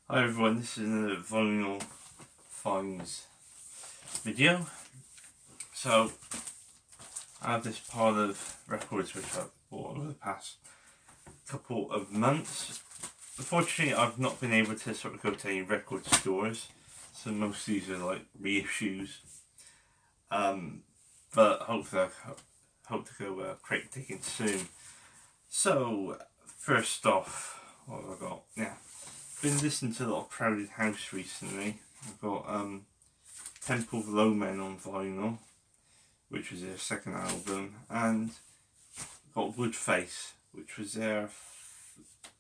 Hi everyone, this is another Vinyl Finds video. So, I have this pile of records which I've bought over the past couple of months. Unfortunately, I've not been able to sort of go to any record stores, so most of these are like reissues. But hopefully I hope to go crate digging soon. So, first off, what have I got? Yeah. Been listening to a lot of Crowded House recently. I've got Temple of Lowmen on vinyl, which was their second album, and got Woodface, which was their,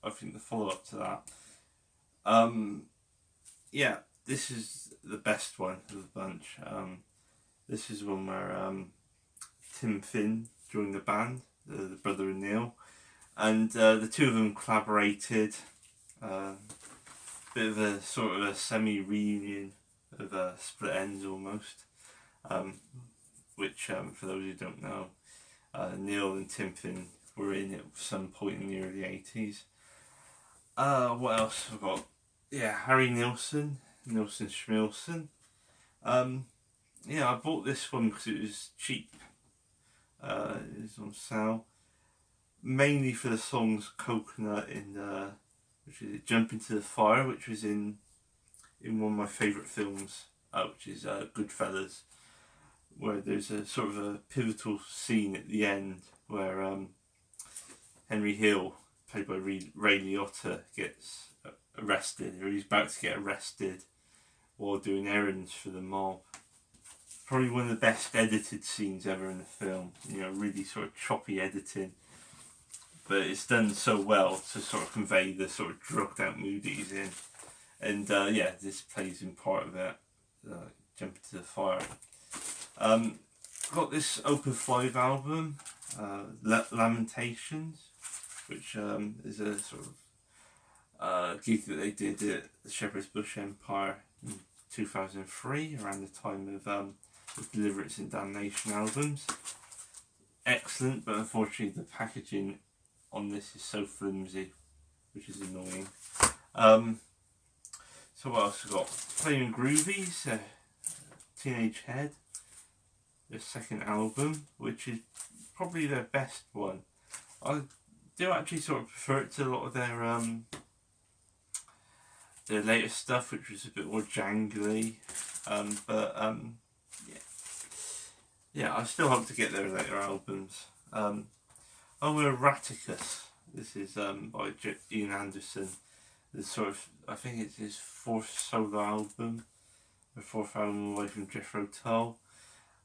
I think, the follow-up to that. Yeah, this is the best one of the bunch. This is one where Tim Finn joined the band, the brother of Neil, and the two of them collaborated. Bit of a sort of a semi-reunion of Split Enz almost, which for those who don't know, Neil and Tim Finn were in at some point in the early 80s. What else have I got? Yeah, Harry Nilsson Schmilsson. Yeah, I bought this one because it was cheap. It was on sale, mainly for the songs Coconut and which is Jump Into the Fire, which was in one of my favourite films, which is Goodfellas, where there's a sort of a pivotal scene at the end where Henry Hill, played by Ray Liotta, gets arrested, or he's about to get arrested while doing errands for the mob. Probably one of the best edited scenes ever in the film, really sort of choppy editing. But it's done so well to sort of convey the sort of drugged out mood that he's in. And yeah, this plays in part of it. Jump Into the Fire. Got this Open 5 album, Lamentations, which is a sort of gig that they did at the Shepherd's Bush Empire in 2003, around the time of the Deliverance and Damnation albums. Excellent, but unfortunately the packaging on this is so flimsy, which is annoying. So what else have I got? Flaming Groovies, Teenage Head, their second album, which is probably their best one. I do actually sort of prefer it to a lot of their latest stuff, which was a bit more jangly. Yeah, I still hope to get their later albums. Erraticus. This is by Ian Anderson. This sort of, I think it's his fourth solo album, the fourth album away from Jethro Tull.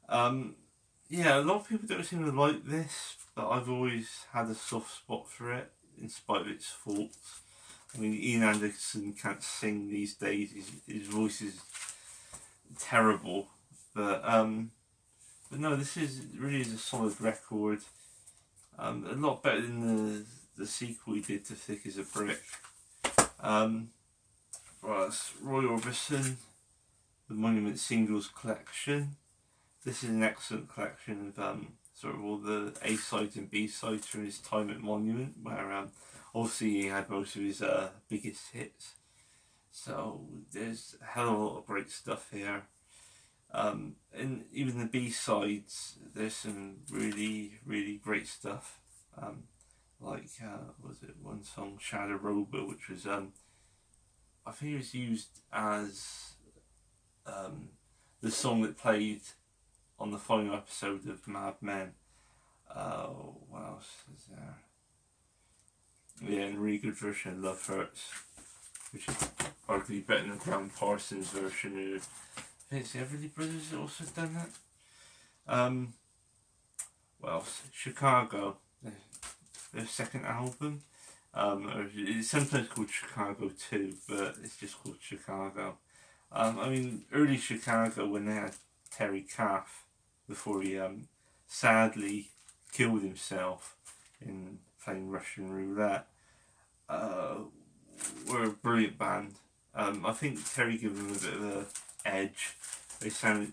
Yeah, a lot of people don't seem to like this, but I've always had a soft spot for it, in spite of its faults. I mean, Ian Anderson can't sing these days. His voice is terrible, but no, this really is a solid record. A lot better than the sequel he did to Thick as a Brick. Right, that's Roy Orbison, the Monument Singles Collection. This is an excellent collection of sort of all the A-sides and B-sides from his time at Monument, where obviously he had most of his biggest hits. So there's a hell of a lot of great stuff here. And even the B-sides, there's some really, really great stuff. Like, was it one song, Shadow Rover, which was, I think it was used as the song that played on the final episode of Mad Men. What else is there? Yeah, and a really good version of Love Hurts, which is arguably better than Graham Parsons' version of, I think it's the Everly Brothers that also done that. What else? Chicago, their second album. Or it's sometimes called Chicago 2, but it's just called Chicago. I mean, early Chicago, when they had Terry Kath, before he sadly killed himself in playing Russian roulette, were a brilliant band. I think Terry gave them a bit of an edge. They sounded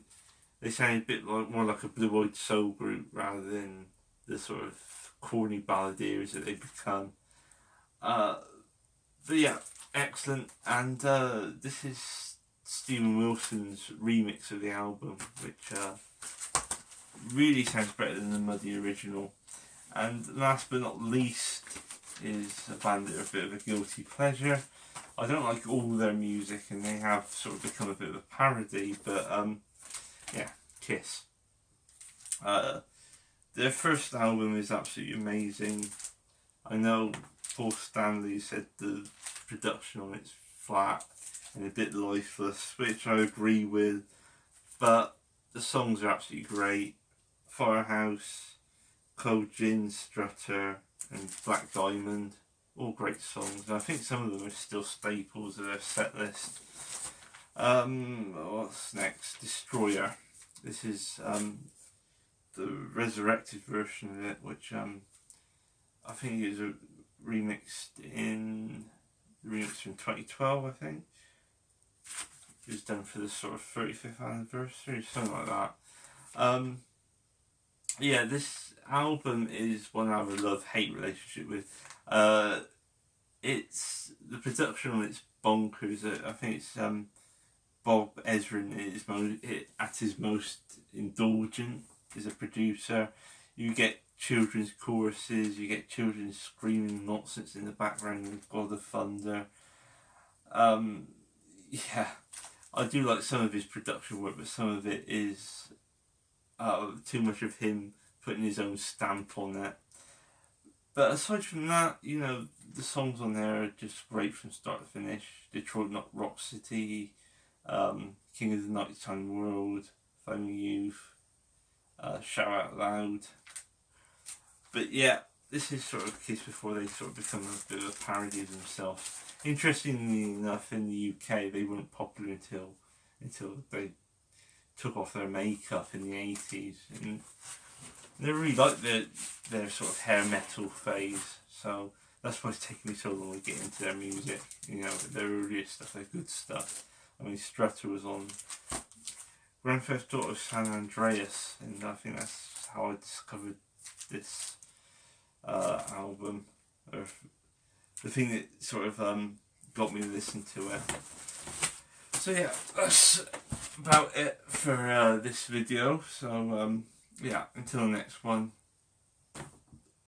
a bit more like a blue-eyed soul group rather than the sort of corny balladeers that they become. But yeah, excellent. And this is Steven Wilson's remix of the album, which really sounds better than the Muddy original. And last but not least is a band that are a bit of a guilty pleasure. I don't like all their music, and they have sort of become a bit of a parody, but yeah, Kiss. Their first album is absolutely amazing. I know Paul Stanley said the production on it's flat and a bit lifeless, which I agree with, but the songs are absolutely great. Firehouse, Cold Gin, Strutter and Black Diamond, all great songs, and I think some of them are still staples of their set list. What's next? Destroyer. This is the resurrected version of it, which I think is remixed from 2012, I think. It was done for the sort of 35th anniversary, something like that. Yeah, this album is one I have a love-hate relationship with. It's the production on it's bonkers. I think it's Bob Ezrin at his most indulgent as a producer. You get children's choruses, you get children screaming nonsense in the background with God of Thunder. Yeah, I do like some of his production work, but some of it is too much of him putting his own stamp on it. But aside from that, you know, the songs on there are just great from start to finish. Detroit Not Rock City, King of the Nighttime World, Found Youth, Shout Out Loud. But yeah, this is sort of Kiss before they sort of become a bit of a parody of themselves. Interestingly enough, in the UK, they weren't popular until they took off their makeup in the 80s. And they really liked their sort of hair metal phase, so that's why it's taken me so long to get into their music. You know, their earlier stuff, their good stuff. I mean, Strutter was on Grand Theft Auto San Andreas, and I think that's how I discovered this album, or the thing that sort of got me to listen to it. So yeah, that's about it for this video. So yeah, until the next one,